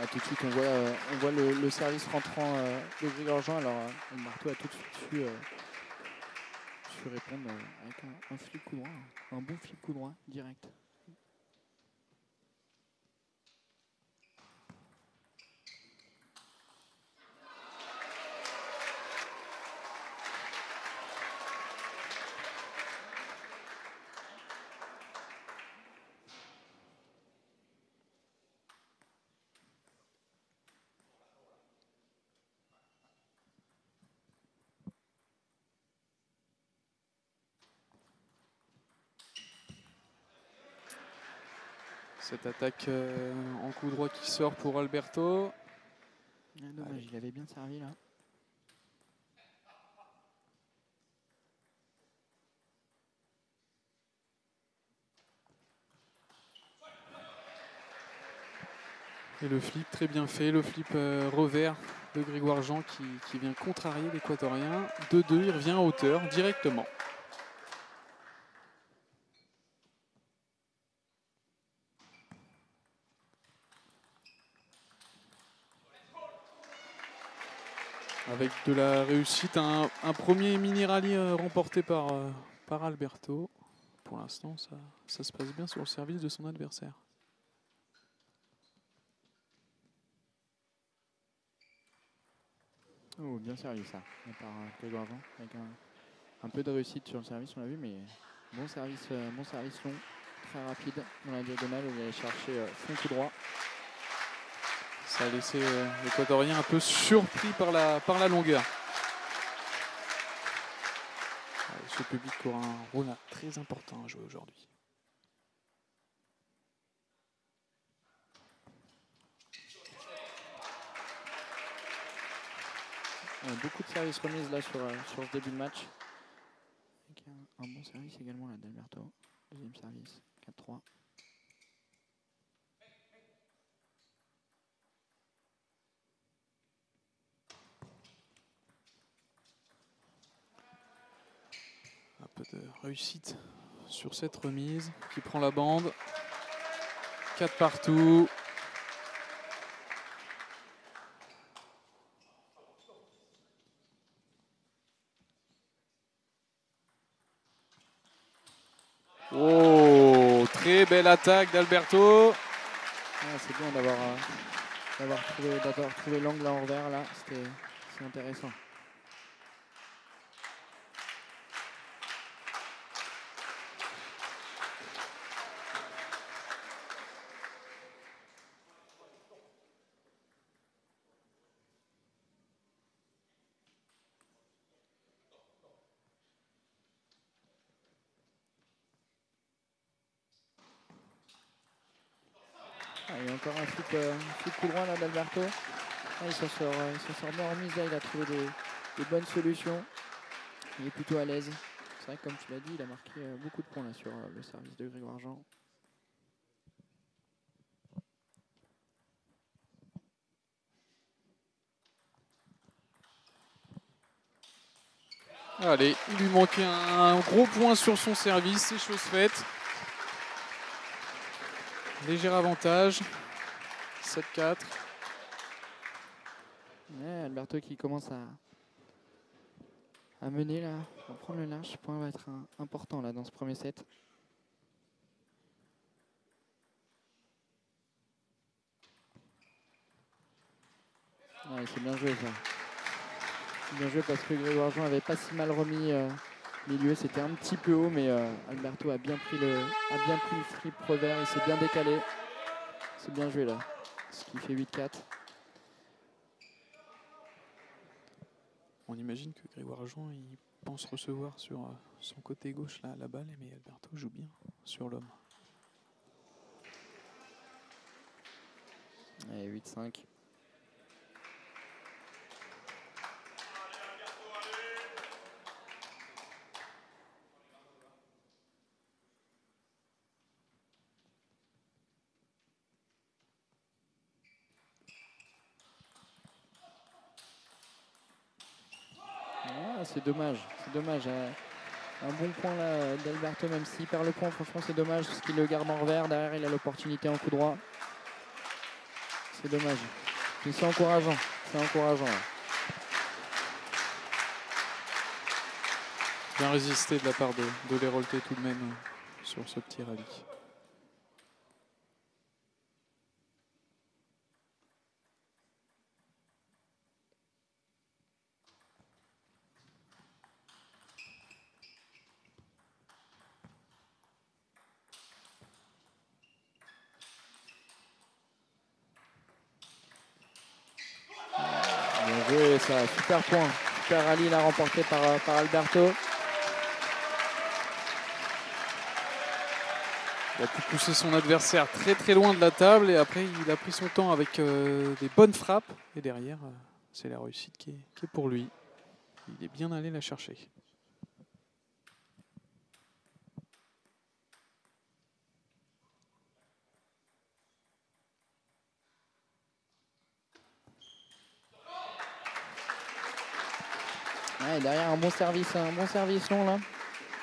Ah, tout de suite, on voit le service rentrant de Grégor-Jean. Alors, Alberto a tout de suite su répondre avec un flip coup droit, un bon flip coup droit direct. Cette attaque en coup droit qui sort pour Alberto. Ah, dommage, il avait bien servi là. Et le flip très bien fait, le flip revers de Grégoire-Jean qui vient contrarier l'Équatorien. 2-2, il revient en hauteur directement. Avec de la réussite, un premier mini rallye remporté par Alberto. Pour l'instant, ça se passe bien sur le service de son adversaire. Oh, bien servi ça, par Grégoire-Jean, avec un peu de réussite sur le service, on l'a vu, mais bon service long, très rapide dans la diagonale, où il allait chercher son coup droit. Ça a laissé l'Équatorien un peu surpris par la longueur. Ce public aura un rôle très important à jouer aujourd'hui. Beaucoup de services remises là sur ce début de match. Avec un bon service également là d'Alberto. Deuxième service, 4-3. Un peu de réussite sur cette remise qui prend la bande. 4 partout. Oh, très belle attaque d'Alberto. Ah, c'est bien d'avoir trouvé l'angle en revers là, c'est intéressant. Ah, il y a encore un flip coup droit là d'Alberto. Ah, il s'en sort bien en mise là, il a trouvé des bonnes solutions. Il est plutôt à l'aise. C'est vrai que comme tu l'as dit, il a marqué beaucoup de points là sur le service de Grégoire-Jean. Allez, il lui manquait un gros point sur son service, c'est chose faite. Léger avantage, 7-4. Ouais, Alberto qui commence à mener là, à prendre le large. Ce point va être important là dans ce premier set. Ouais, c'est bien joué ça. C'est bien joué parce que Grégoire-Jean avait pas si mal remis milieu. C'était un petit peu haut, mais Alberto a bien pris le flip revers. Il s'est bien décalé. C'est bien joué là. Ce qui fait 8-4. On imagine que Grégoire-Jean il pense recevoir sur son côté gauche la balle, mais Alberto joue bien sur l'homme. Allez, 8-5. Ah, c'est dommage. C'est dommage. Un bon point là d'Alberto, même s'il perd le point, franchement c'est dommage parce qu'il le garde en revers. Derrière il a l'opportunité en coup droit. C'est dommage. Mais c'est encourageant. C'est encourageant. Ouais. Bien résisté de la part de l'Héraultais tout de même sur ce petit rallye. Bien joué, ça, super point. Super rallye là remporté par Alberto. Il a pu pousser son adversaire très très loin de la table et après il a pris son temps avec des bonnes frappes. Et derrière, c'est la réussite qui est pour lui. Il est bien allé la chercher. Ouais, derrière un bon service long là.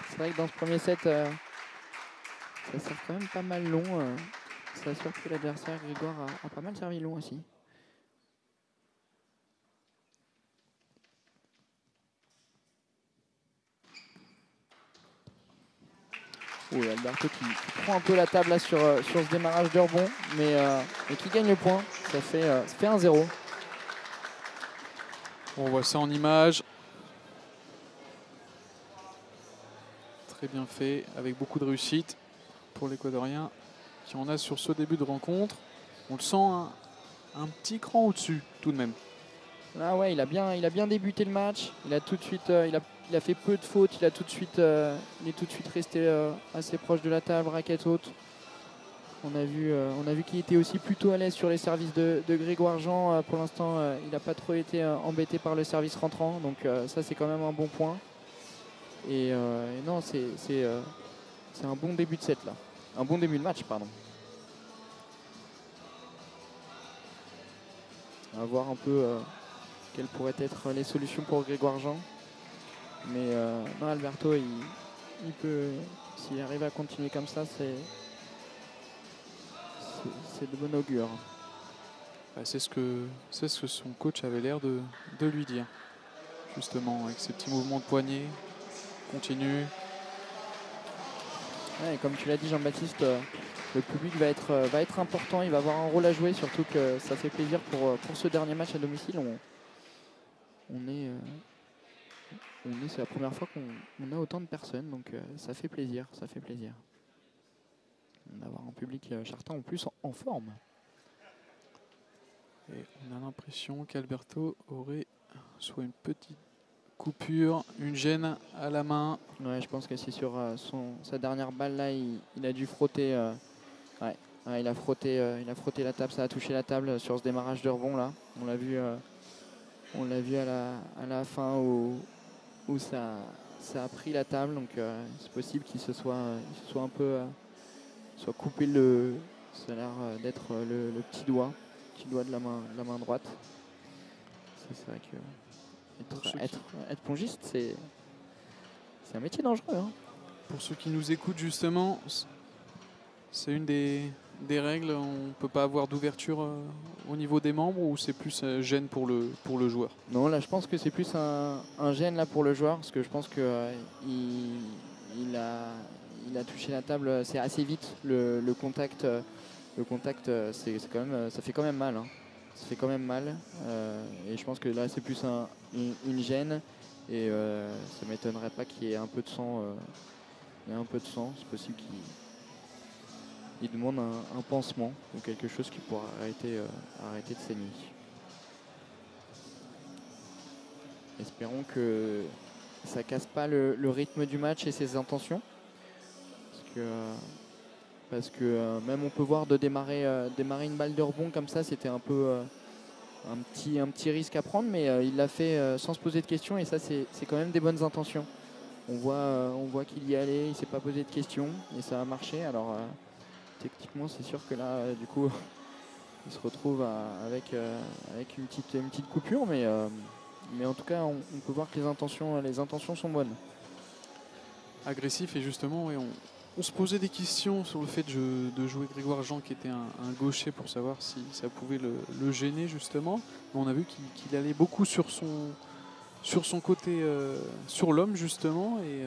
C'est vrai que dans ce premier set, ça sert quand même pas mal long. Ça a surpris l'adversaire. Grégoire a pas mal servi long aussi. Oui, Alberto qui prend un peu la table là sur ce démarrage de rebond, mais qui gagne le point. Ça fait 1-0. On voit ça en image. Très bien fait, avec beaucoup de réussite pour l'Équatorien qui en a sur ce début de rencontre. On le sent un petit cran au-dessus tout de même. Là, ouais, il a bien débuté le match. Il a tout de suite, il a fait peu de fautes. Il est tout de suite resté assez proche de la table, raquette haute. On a vu qu'il était aussi plutôt à l'aise sur les services de Grégoire Jean. Pour l'instant, il n'a pas trop été embêté par le service rentrant. Donc ça, c'est quand même un bon point. Et non, c'est un bon début de set là. Un bon début de match, pardon. On va voir un peu quelles pourraient être les solutions pour Grégoire Jean. Mais non, Alberto, il peut, s'il arrive à continuer comme ça, c'est de bon augure. C'est ce que son coach avait l'air de lui dire. Justement, avec ses petits mouvements de poignet, continue. Ouais, et comme tu l'as dit, Jean-Baptiste, le public va être important. Il va avoir un rôle à jouer, surtout que ça fait plaisir pour ce dernier match à domicile. C'est la première fois qu'on a autant de personnes, donc ça fait plaisir, ça fait plaisir. D'avoir un public chartain en plus en forme. Et on a l'impression qu'Alberto aurait soit une petite coupure, une gêne à la main. Ouais, je pense que c'est sur sa dernière balle là, il a dû frotter. Ouais, il a frotté la table, ça a touché la table sur ce démarrage de rebond là. On l'a vu à la fin où ça a pris la table, donc c'est possible qu'il se soit un peu soit coupé ça a l'air d'être le petit doigt de la main droite. C'est vrai que être pongiste, c'est un métier dangereux. Hein. Pour ceux qui nous écoutent justement, c'est une des règles. On ne peut pas avoir d'ouverture au niveau des membres, ou c'est plus gêne pour le joueur? Non, là je pense que c'est plus un gêne là pour le joueur, parce que je pense que il a touché la table assez vite. Le contact, c'est quand même, ça fait quand même mal. Hein. Ça fait quand même mal. Et je pense que là c'est plus une gêne. Et ça ne m'étonnerait pas qu'il y ait un peu de sang. C'est possible qu'il demande un pansement ou quelque chose qui pourra arrêter de saigner. Espérons que ça casse pas le rythme du match et ses intentions. Parce que même on peut voir de démarrer une balle de rebond comme ça, c'était un peu un petit risque à prendre, mais il l'a fait sans se poser de questions, et ça c'est quand même des bonnes intentions. On voit qu'il y allait, il ne s'est pas posé de questions et ça a marché. Alors techniquement c'est sûr que là du coup il se retrouve avec une petite coupure, mais en tout cas on peut voir que les intentions sont bonnes. Agressif, et justement, On se posait des questions sur le fait de jouer Grégoire Jean, qui était un gaucher, pour savoir si ça pouvait le gêner justement. Mais on a vu qu'il allait beaucoup sur son côté, sur l'homme justement. Et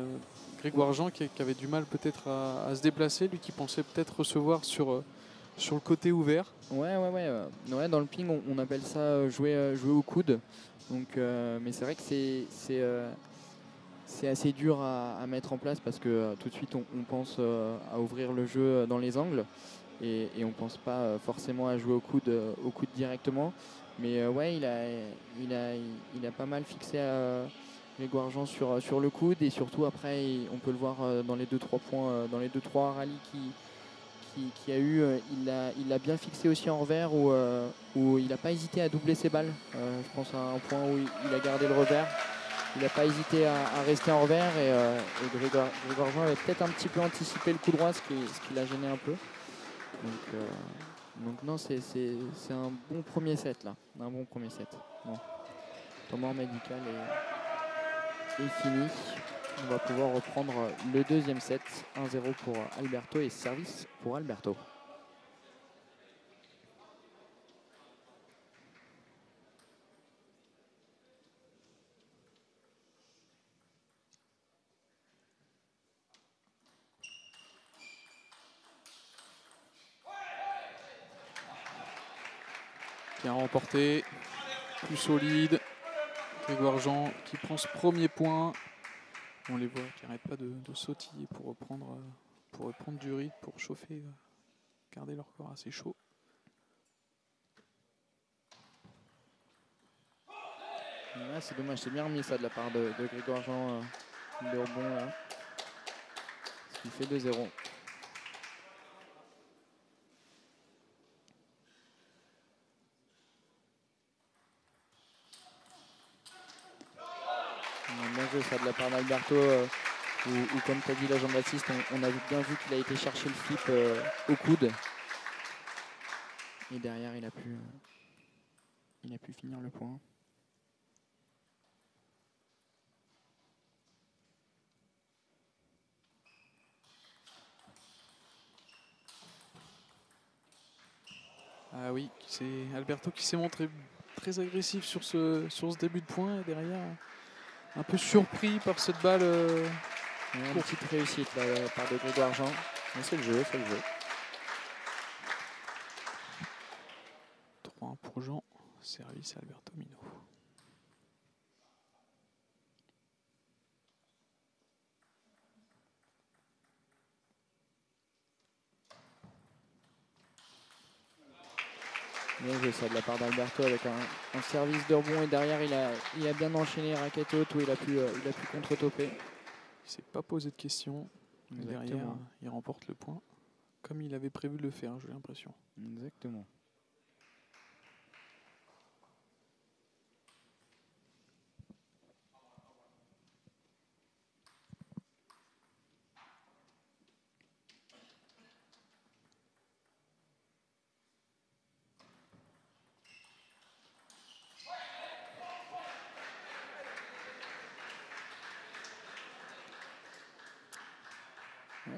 Grégoire Jean qui avait du mal peut-être à se déplacer, lui qui pensait peut-être recevoir sur le côté ouvert. Ouais, dans le ping, on appelle ça jouer au coude. Donc, mais c'est vrai que c'est assez dur à mettre en place parce que tout de suite on pense à ouvrir le jeu dans les angles et on pense pas forcément à jouer au coude directement. Mais ouais, il a pas mal fixé Grégoire Jean sur le coude et surtout après on peut le voir dans les 2-3 points, dans les 2-3 rallyes qui a eu, il l'a bien fixé aussi en revers où il n'a pas hésité à doubler ses balles. Je pense à un point où il a gardé le revers. Il n'a pas hésité à rester en revers et Grégoire Jean avait peut-être un petit peu anticipé le coup droit, ce qui l'a gêné un peu. Donc non, c'est un bon premier set là. Un bon premier set. Bon. Temps mort médical est fini. On va pouvoir reprendre le deuxième set. 1-0 pour Alberto et service pour Alberto. Bien remporté, plus solide. Grégoire Jean qui prend ce premier point. On les voit qui n'arrêtent pas de sautiller pour reprendre du rythme, pour chauffer, garder leur corps assez chaud. Ouais, c'est dommage, c'est bien remis ça de la part de Grégoire Jean, de rebond là. Ce qui fait 2-0. Bien joué ça de la part d'Alberto, où comme tu as dit la Jean-Baptiste, on a bien vu qu'il a été chercher le flip au coude. Et derrière il a pu finir le point. Ah oui, c'est Alberto qui s'est montré très agressif sur ce début de point et derrière un peu surpris par cette balle. Une petite réussite là, de la part de Grégoire Jean. Mais c'est le jeu, c'est le jeu. 3-1 pour Jean, service Alberto Mino. Bien joué ça de la part d'Alberto avec un service de rebond et derrière il a bien enchaîné raquette haute où il a pu contre-topper. Il s'est pas posé de questions. Et derrière, il remporte le point comme il avait prévu de le faire, j'ai l'impression. Exactement.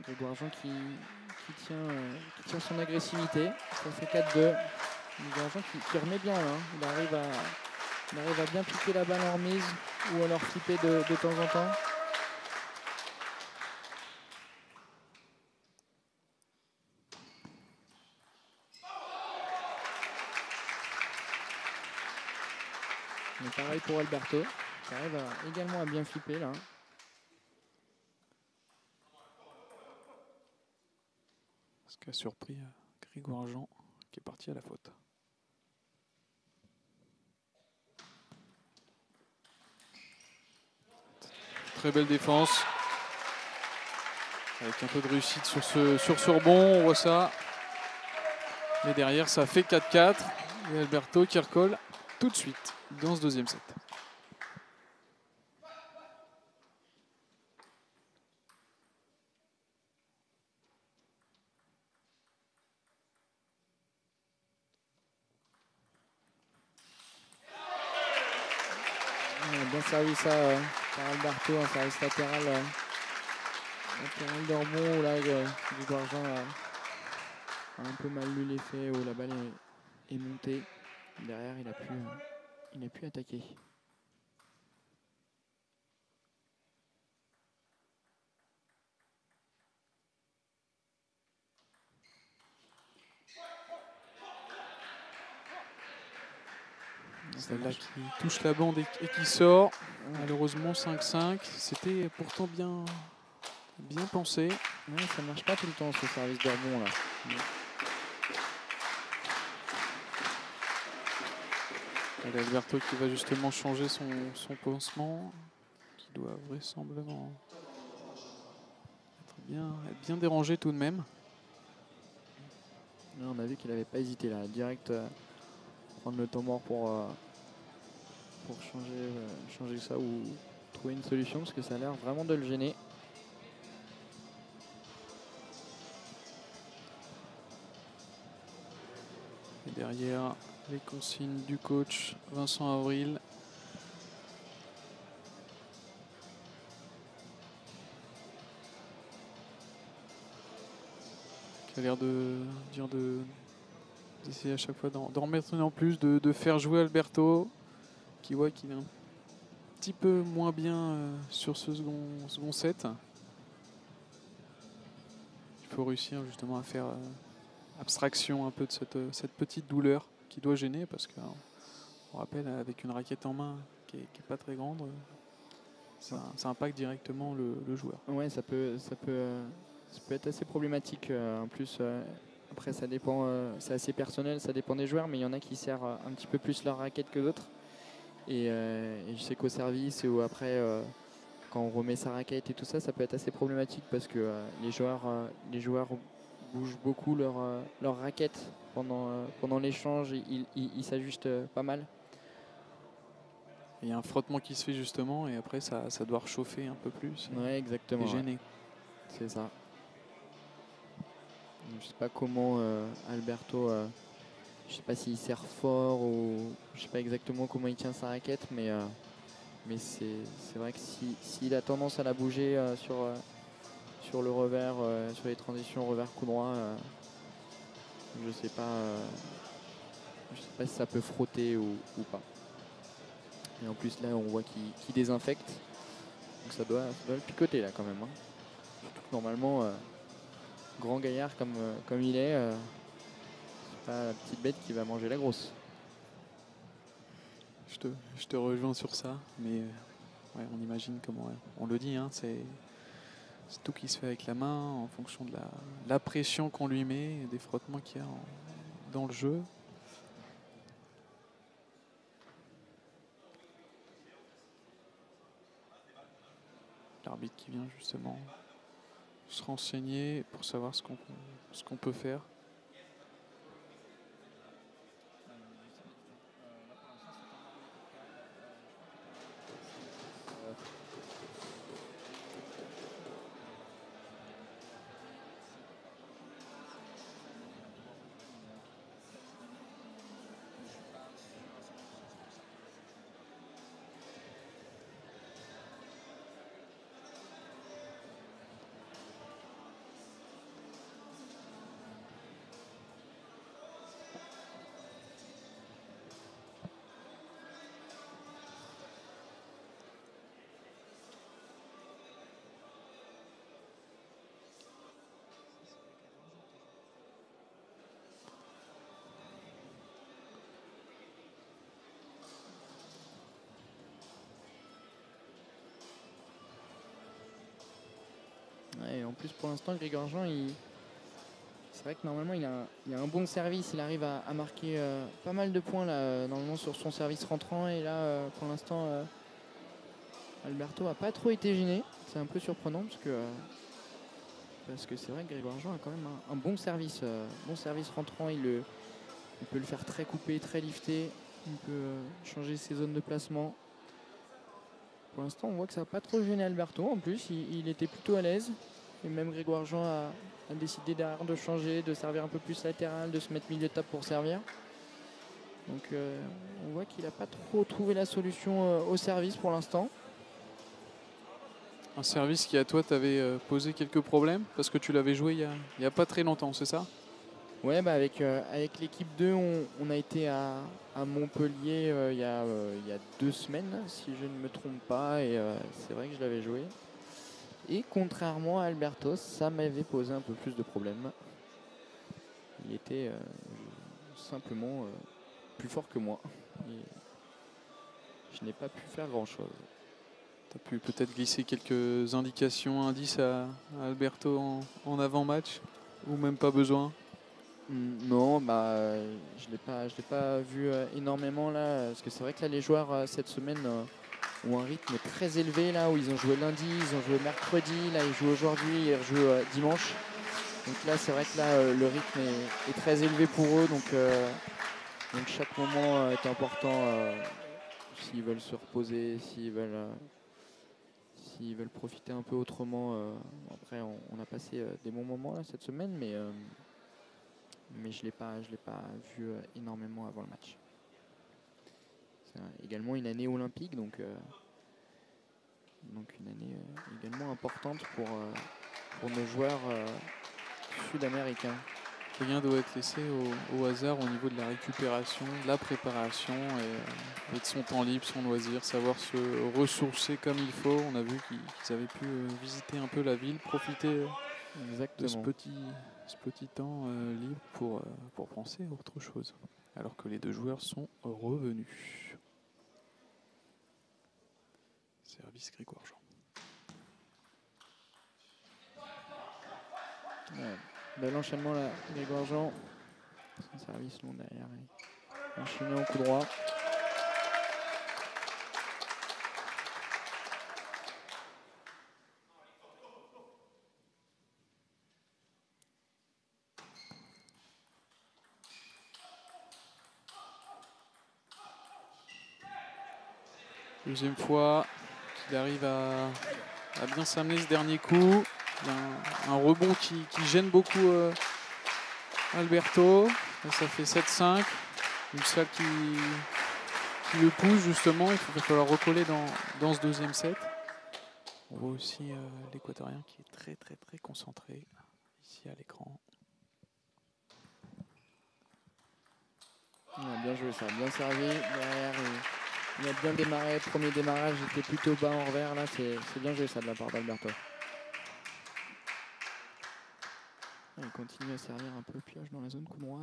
Grégoire Jean qui tient son agressivité. Ça fait 4-2. Grégoire Jean qui remet bien là. Il arrive à bien piquer la balle en remise ou alors flipper de temps en temps. Mais pareil pour Alberto. Il arrive également à bien flipper là. Ce qui a surpris Grégoire Jean qui est parti à la faute. Très belle défense. Avec un peu de réussite sur ce rebond, on voit ça. Et derrière, ça fait 4-4. Et Alberto qui recolle tout de suite dans ce deuxième set. Bien servi ça par Alberto, un service latéral latéral de rebond où là, Grégoire Jean a un peu mal lu l'effet, où la balle est montée. Derrière, il a pu attaquer. Celle-là qui touche la bande et qui sort. Malheureusement 5-5. C'était pourtant bien pensé. Ouais, ça marche pas tout le temps ce service de rebond là. Et Alberto qui va justement changer son pansement, qui doit vraisemblablement être bien dérangé tout de même. Là, on a vu qu'il n'avait pas hésité là, direct prendre le temps mort pour changer ça ou trouver une solution, parce que ça a l'air vraiment de le gêner. Et derrière, les consignes du coach Vincent Avril. Qui a l'air d'essayer à chaque fois d'en remettre une en plus, de faire jouer Alberto, qui voit qu'il est un petit peu moins bien sur ce second set. Il faut réussir justement à faire abstraction un peu de cette petite douleur qui doit gêner, parce qu'on rappelle, avec une raquette en main qui est pas très grande, ça impacte directement le joueur. Ouais, ça peut être assez problématique. En plus, après ça dépend, c'est assez personnel, ça dépend des joueurs, mais il y en a qui serrent un petit peu plus leur raquette que d'autres. Et je sais qu'au service ou après, quand on remet sa raquette et tout ça, ça peut être assez problématique parce que les joueurs bougent beaucoup leur raquette pendant l'échange, ils s'ajustent pas mal. Il y a un frottement qui se fait justement, et après ça doit rechauffer un peu plus. Ouais, exactement. Et gêner. Ouais. C'est ça. Je sais pas comment Alberto, je sais pas s'il serre fort ou je sais pas exactement comment il tient sa raquette, mais c'est vrai que s'il a tendance à la bouger sur le revers, sur les transitions revers coup droit, je sais pas si ça peut frotter ou pas. Et en plus là on voit qu'il désinfecte, donc ça doit le picoter là quand même. Hein. Normalement, grand gaillard comme il est, c'est pas la petite bête qui va manger la grosse. Je te rejoins sur ça, mais ouais, on imagine comment, on le dit, hein, c'est tout qui se fait avec la main en fonction de la pression qu'on lui met, et des frottements qu'il y a dans le jeu. L'arbitre qui vient justement se renseigner pour savoir ce qu'on peut faire. Ouais, en plus pour l'instant Grégoire Jean, c'est vrai que normalement il a un bon service, il arrive à marquer pas mal de points là, normalement sur son service rentrant, et là pour l'instant Alberto a pas trop été gêné. C'est un peu surprenant parce que c'est vrai que Grégoire Jean a quand même un bon service rentrant, il peut le faire très coupé, très lifté, il peut changer ses zones de placement. Pour l'instant, on voit que ça n'a pas trop gêné Alberto. En plus, il était plutôt à l'aise. Et même Grégoire Jean a décidé derrière de changer, de servir un peu plus latéral, de se mettre milieu de table pour servir. Donc on voit qu'il n'a pas trop trouvé la solution au service pour l'instant. Un service qui à toi t'avait posé quelques problèmes parce que tu l'avais joué il y a pas très longtemps, c'est ça? Ouais, bah avec l'équipe 2, on a été à Montpellier il y a 2 semaines, si je ne me trompe pas, et c'est vrai que je l'avais joué. Et contrairement à Alberto, ça m'avait posé un peu plus de problèmes. Il était simplement plus fort que moi. Et je n'ai pas pu faire grand-chose. Tu as pu peut-être glisser quelques indices à Alberto en avant-match ou même pas besoin? Non, je l'ai pas vu énormément là, parce que c'est vrai que là, les joueurs cette semaine ont un rythme très élevé là, où ils ont joué lundi, ils ont joué mercredi, là ils jouent aujourd'hui, ils rejouent dimanche. Donc là, c'est vrai que là, le rythme est très élevé pour eux, donc chaque moment est important s'ils veulent se reposer, s'ils veulent profiter un peu autrement. Après, on a passé des bons moments là cette semaine, mais je l'ai pas vu énormément avant le match. C'est également une année olympique, donc une année également importante pour nos joueurs sud-américains. Rien doit être laissé au hasard au niveau de la récupération, de la préparation et de son temps libre, son loisir, savoir se ressourcer comme il faut. On a vu qu'ils avaient pu visiter un peu la ville, profiter de ce petit temps libre pour penser à autre chose, alors que les deux joueurs sont revenus. Service Grégoire Jean. Ouais. Bel enchaînement là, Grégoire Jean. Son service long derrière. Enchaîné en coup droit. Deuxième fois qu'il arrive à bien s'amener ce dernier coup. Il y a un rebond qui gêne beaucoup Alberto. Et ça fait 7-5. Une salle qui le pousse justement. Il va falloir recoller dans ce deuxième set. On voit aussi l'Équatorien qui est très très très concentré ici à l'écran. Il a bien joué ça, bien servi. Derrière, il a bien démarré. Premier démarrage était plutôt bas en revers. Là, c'est bien joué ça de la part d'Alberto. Il continue à servir un peu pioche dans la zone coup droit.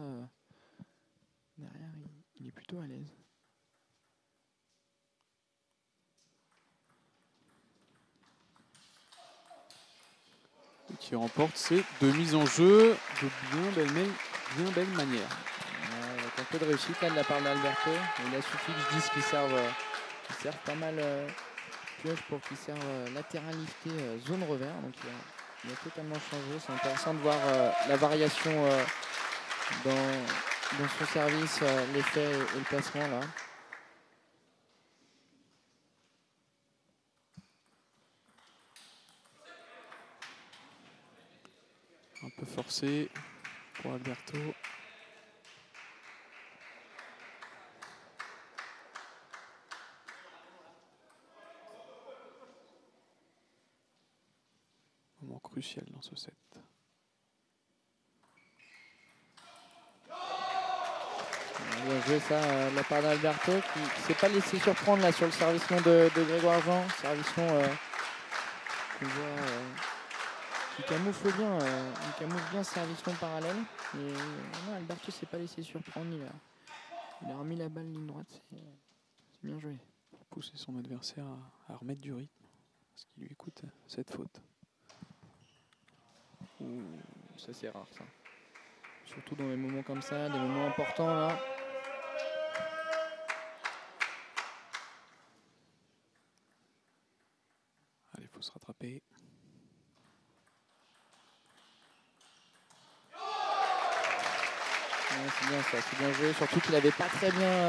Derrière, il est plutôt à l'aise. Et qui remporte ses deux mises en jeu de bien belle manière. Avec un peu de réussite là, de la part d'Alberto. Il a suffi que je dise qu'il serve pas mal pioche pour qu'il serve latéral lifté zone revers. Donc il a totalement changé. C'est intéressant de voir la variation dans son service, l'effet et le placement là. Un peu forcé pour Alberto. Moment crucial dans ce set. Bien joué ça de la part d'Alberto qui ne s'est pas laissé surprendre là sur le service long de Grégoire Jean. Service long qui camoufle bien ce service long parallèle. Et non, Alberto ne s'est pas laissé surprendre. Il a remis la balle ligne droite. C'est bien joué. Pousser son adversaire à remettre du rythme. Parce qu'il lui coûte cette faute. Ça c'est rare ça. Surtout dans des moments comme ça, des moments importants là. Allez, il faut se rattraper. C'est bien ça, c'est bien joué. Surtout qu'il n'avait pas très bien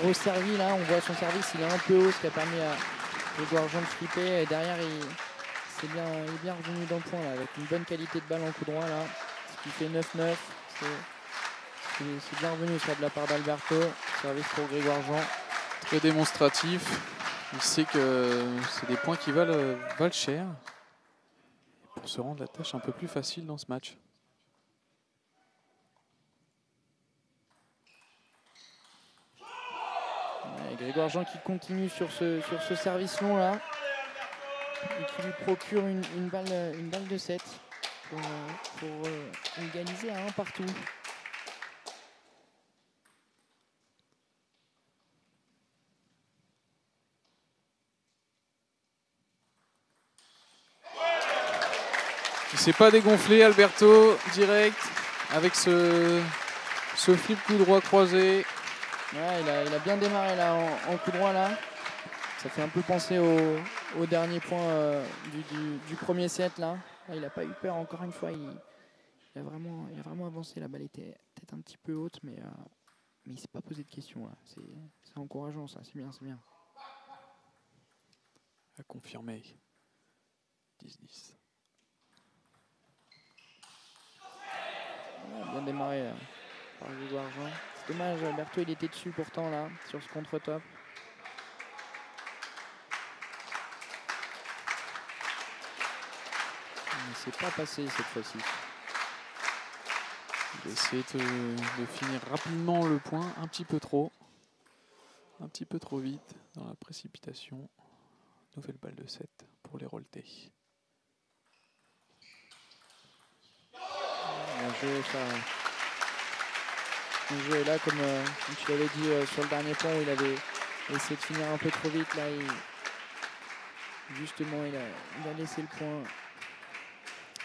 resservi là. On voit son service, il est un peu haut, ce qui a permis à Grégoire Jean de flipper. Et derrière, il est bien revenu dans le point là, avec une bonne qualité de balle en coup droit là. Ce qui fait 9-9. C'est bien revenu ça de la part d'Alberto. Service pour Grégoire Jean. Très démonstratif. Il sait que c'est des points qui valent cher pour se rendre la tâche un peu plus facile dans ce match. Ouais, Grégoire Jean qui continue sur ce service long là et qui lui procure une balle de 7 pour égaliser à 1 partout. Il ne s'est pas dégonflé, Alberto, direct, avec ce flip coup droit croisé. Ouais, il a bien démarré là en coup droit là. Ça fait un peu penser au dernier point du premier set là. Là, il n'a pas eu peur encore une fois. Il a vraiment avancé. La balle était peut-être un petit peu haute, mais il ne s'est pas posé de questions là. C'est encourageant ça, c'est bien, c'est bien. À confirmer. 10-10. Ouais, bien démarré par Grégoire Jean. C'est dommage, Alberto il était dessus pourtant là, sur ce contre-top. Il ne s'est pas passé cette fois-ci. Il a essayé de finir rapidement le point, un petit peu trop vite dans la précipitation. Nouvelle balle de 7 pour les Roltés. Bien joué, ça. Bien joué là, comme tu l'avais dit sur le dernier point où il avait essayé de finir un peu trop vite. Là, justement, il a laissé le point.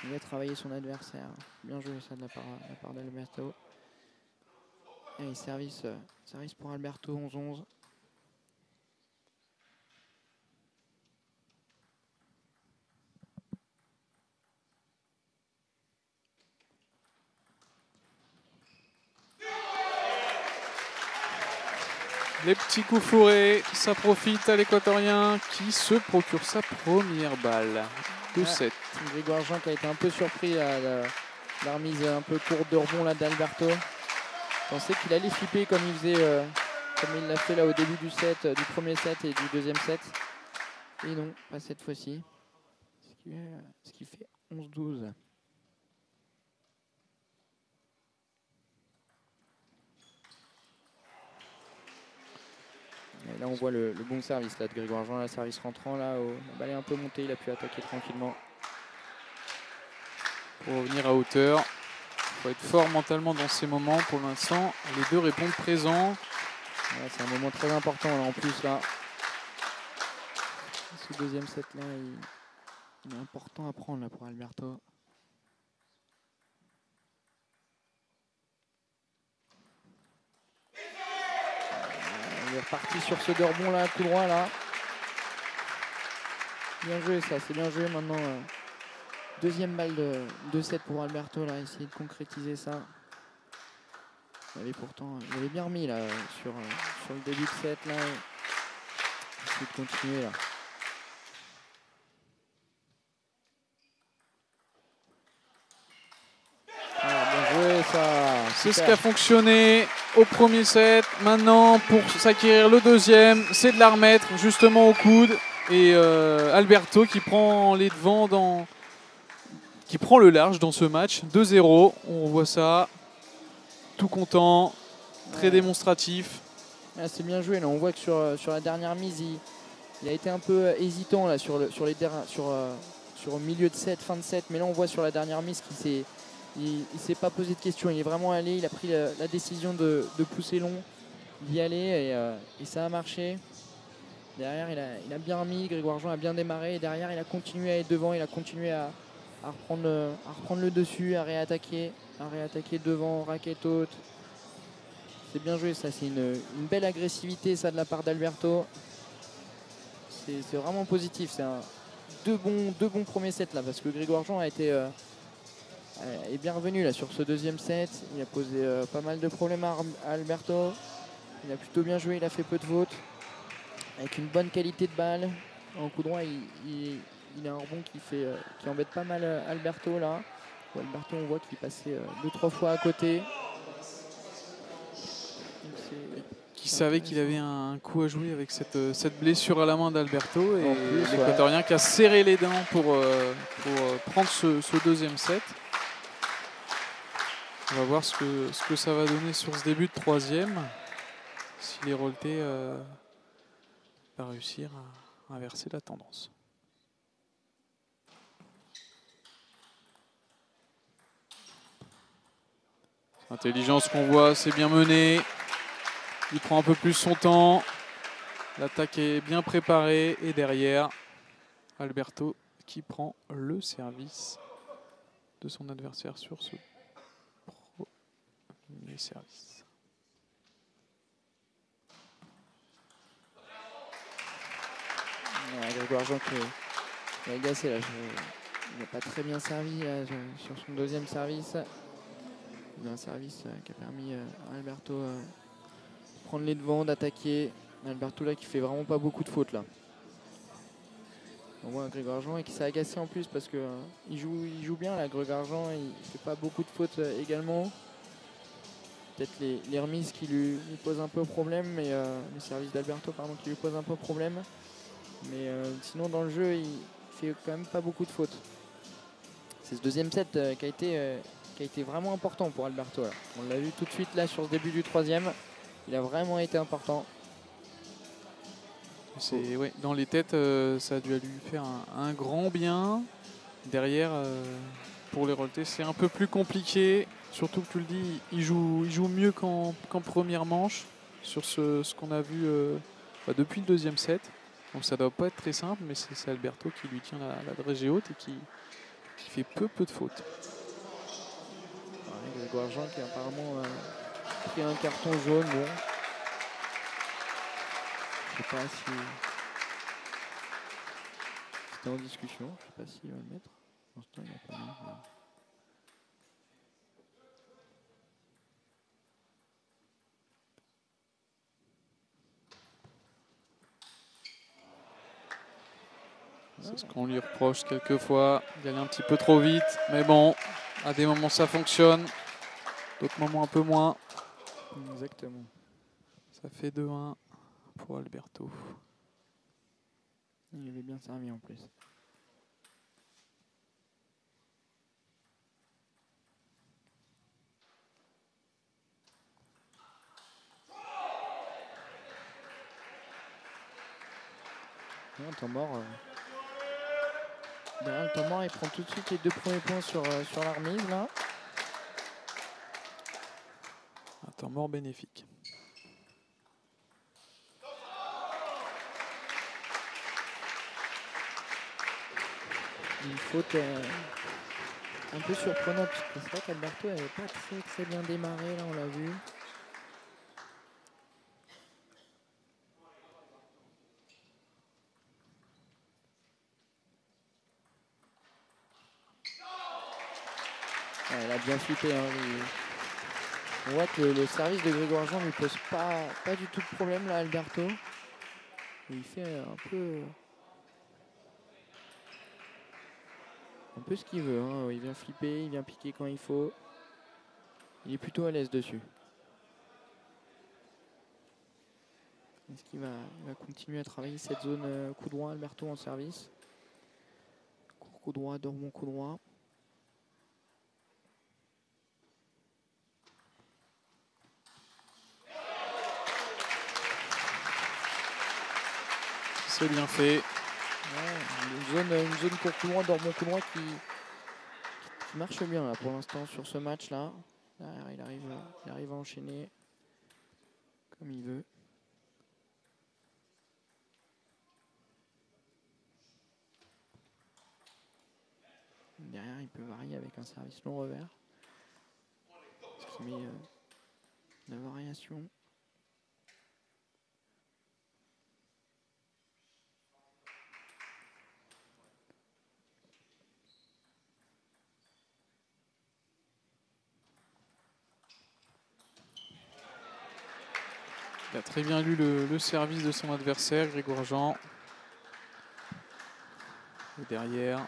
Il a travaillé son adversaire. Bien joué ça de la part d'Alberto. Et service pour Alberto, 11-11. Les petits coups fourrés, ça profite à l'Équatorien qui se procure sa première balle de 7. Grégoire Jean qui a été un peu surpris à la remise un peu courte de rebond là d'Alberto. Je pensais qu'il allait flipper comme il l'a fait là au début du premier set et du deuxième set. Et non, pas cette fois-ci. Ce qui fait 11-12. Et là on voit le bon service là de Grégoire Jean, la service rentrant là, la balle est un peu montée, il a pu attaquer tranquillement. Pour revenir à hauteur, il faut être fort mentalement dans ces moments. Pour l'instant, les deux répondent présents. Ouais, c'est un moment très important là en plus là. Ce deuxième set là, il est important à prendre là pour Alberto. Il est reparti sur ce deux rebond là, coup droit là. Bien joué ça, c'est bien joué maintenant. Deuxième balle de 7 pour Alberto là, essayer de concrétiser ça. Il avait bien remis là sur le début de set là. Essayer de continuer là. Bien joué ça. C'est ce qui a fonctionné au premier set. Maintenant, pour s'acquérir le deuxième, c'est de la remettre justement au coude. Et Alberto qui prend les devants qui prend le large dans ce match. 2-0, on voit ça. Tout content, très démonstratif. Ah, c'est bien joué là. On voit que sur la dernière mise, il a été un peu hésitant là sur le milieu de set, fin de set. Mais là on voit sur la dernière mise qu'il s'est pas posé de questions. Il est vraiment allé, il a pris la décision de pousser long, d'y aller et ça a marché. Derrière il a bien remis, Grégoire Jean a bien démarré et derrière il a continué à être devant, il a continué à reprendre le dessus, à réattaquer devant, raquette haute. C'est bien joué ça, c'est une belle agressivité ça de la part d'Alberto. C'est vraiment positif, c'est deux bons premiers sets là parce que Grégoire Jean est bien revenu là sur ce deuxième set. Il a posé pas mal de problèmes à Alberto. Il a plutôt bien joué, il a fait peu de fautes. Avec une bonne qualité de balle. En coup droit, il a un rebond qui embête pas mal Alberto là. Alberto, on voit qu'il passait 2-3 fois à côté. Qui qui savait qu'il avait un coup à jouer avec cette blessure à la main d'Alberto. Et plus, l'Équatorien qui a serré les dents pour prendre ce deuxième set. On va voir ce que ça va donner sur ce début de troisième. Si les Roltés va réussir à inverser la tendance. Intelligence qu'on voit, c'est bien mené. Il prend un peu plus son temps. L'attaque est bien préparée. Et derrière, Alberto qui prend le service de son adversaire sur ce premier service. Grégoire Jean qui est agacé là. Il n'a pas très bien servi là, sur son deuxième service. Il a un service qui a permis à Alberto de prendre les devants, d'attaquer. Alberto là qui fait vraiment pas beaucoup de fautes là. On voit un Grégoire Jean et qui s'est agacé en plus parce que il joue bien là, Grégoire Jean, il fait pas beaucoup de fautes également. Peut-être les remises qui lui posent un peu problème, mais le service d'Alberto pardon qui lui pose un peu problème. Mais sinon dans le jeu il fait quand même pas beaucoup de fautes. C'est ce deuxième set qui a été vraiment important pour Alberto là. On l'a vu tout de suite là sur le début du troisième. Il a vraiment été important. Ouais, dans les têtes, ça a dû lui faire un grand bien. Derrière, pour les Roltés, c'est un peu plus compliqué. Surtout que tu le dis, il joue mieux qu'en première manche sur ce qu'on a vu depuis le deuxième set. Donc ça doit pas être très simple, mais c'est Alberto qui lui tient la dragée haute et qui fait peu de fautes. Grégoire Jean qui a apparemment pris un carton jaune. Bon. Je sais pas si c'était en discussion. Je sais pas s'il va le mettre. Pour l'instant, il n'a pas mis. C'est ce qu'on lui reproche quelquefois, d'aller un petit peu trop vite. Mais bon, à des moments ça fonctionne, d'autres moments un peu moins. Exactement. Ça fait 2-1 pour Alberto. Il avait bien servi en plus. Un temps mort. Derrière le temps mort, il prend tout de suite les 2 premiers points sur la remise là. Un temps mort bénéfique. Une faute un peu surprenante, parce que c'est vrai qu'Alberto n'avait pas très bien démarré, là on l'a vu. Ouais, il a bien flippé. Hein, on voit que le service de Grégoire Jean ne lui pose pas du tout de problème là, Alberto. Il fait un peu ce qu'il veut. Hein. Il vient flipper, il vient piquer quand il faut. Il est plutôt à l'aise dessus. Est-ce qu'il va continuer à travailler cette zone coup droit, Alberto en service? Court coup droit, dormant coup droit. C'est bien fait. Ouais, une zone court coup droit, dormant coup droit qui marche bien là, pour l'instant sur ce match là. Derrière, il arrive à enchaîner comme il veut. Derrière, il peut varier avec un service long revers. Ce qui met la variation. Il a très bien lu le service de son adversaire, Grégoire Jean. Et derrière,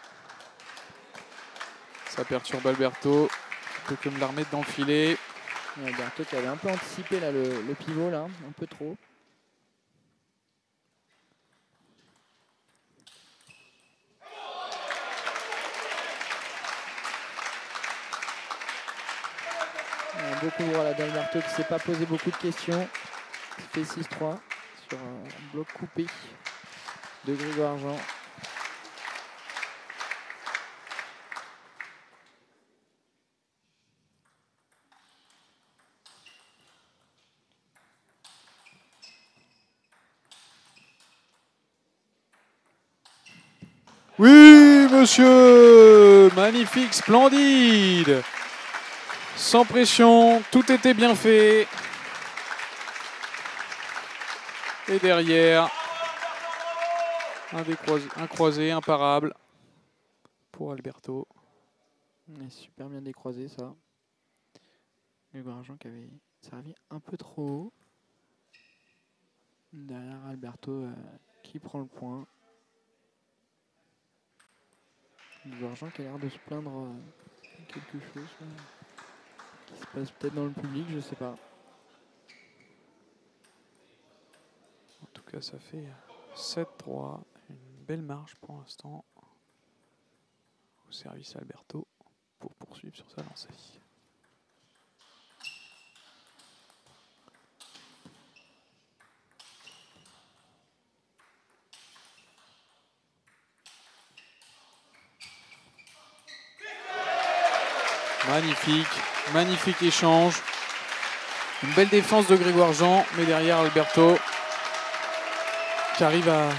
ça perturbe Alberto. Il peut que me la remettre dans le filet. Alberto qui avait un peu anticipé là, le pivot, là, un peu trop. Beaucoup de droit là d'Alberto qui ne s'est pas posé beaucoup de questions. Il fait 6-3 sur un bloc coupé de Grégoire Jean. Oui, monsieur! Magnifique, splendide! Sans pression, tout était bien fait. Et derrière, un croisé imparable pour Alberto. Super bien décroisé ça. Grégoire Jean qui avait servi un peu trop haut. Derrière Alberto qui prend le point. Grégoire Jean qui a l'air de se plaindre de quelque chose qui se passe peut-être dans le public, je sais pas. En tout cas, ça fait 7-3. Une belle marge pour l'instant. Au service Alberto pour poursuivre sur sa lancée. Magnifique, magnifique échange. Une belle défense de Grégoire Jean, mais derrière Alberto qui arrive à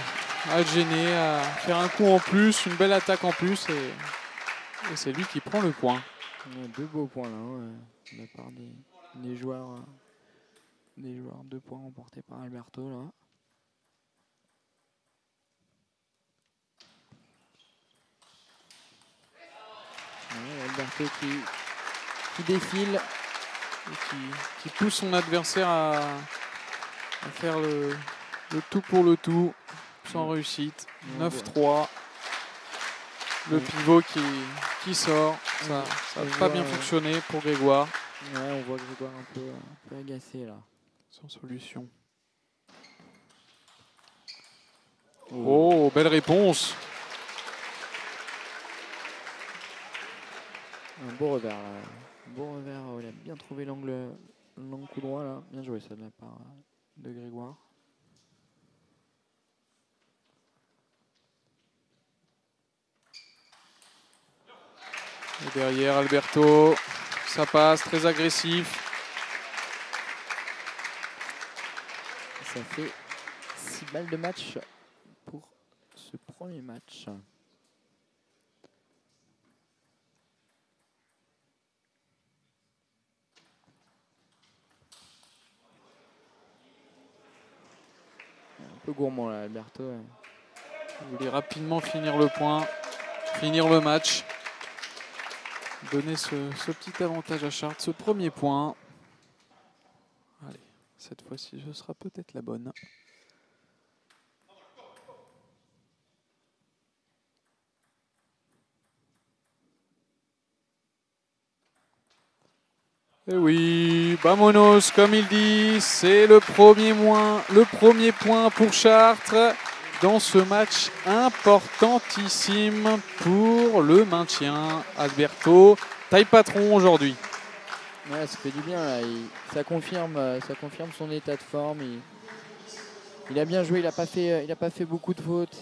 être gêné, à faire un coup en plus, une belle attaque en plus, et c'est lui qui prend le point. Deux beaux points là, de la part des joueurs. Des joueurs, 2 points remportés par Alberto là. Ouais, Alberto qui défile et qui pousse son adversaire à faire le tout pour le tout sans réussite. 9-3. Le pivot qui sort. Ça n'a pas bien fonctionné pour Grégoire. Ouais, on voit Grégoire un peu agacé là. Sans solution. Oh, belle réponse. Un beau revers là. Un beau revers, il a bien trouvé l'angle coup droit là. Bien joué ça de la part de Grégoire. Et derrière Alberto, ça passe, très agressif. Ça fait 6 balles de match pour ce premier match. Un peu gourmand là, Alberto. Il voulait rapidement finir le point, finir le match. Donner ce petit avantage à Chartres, ce premier point. Allez, cette fois-ci, ce sera peut-être la bonne. Et oui, vamonos, comme il dit, c'est le premier point pour Chartres dans ce match importantissime pour le maintien. Alberto, taille patron aujourd'hui. Ouais, ça fait du bien là. Ça confirme son état de forme. Il a bien joué, il n'a pas fait beaucoup de fautes.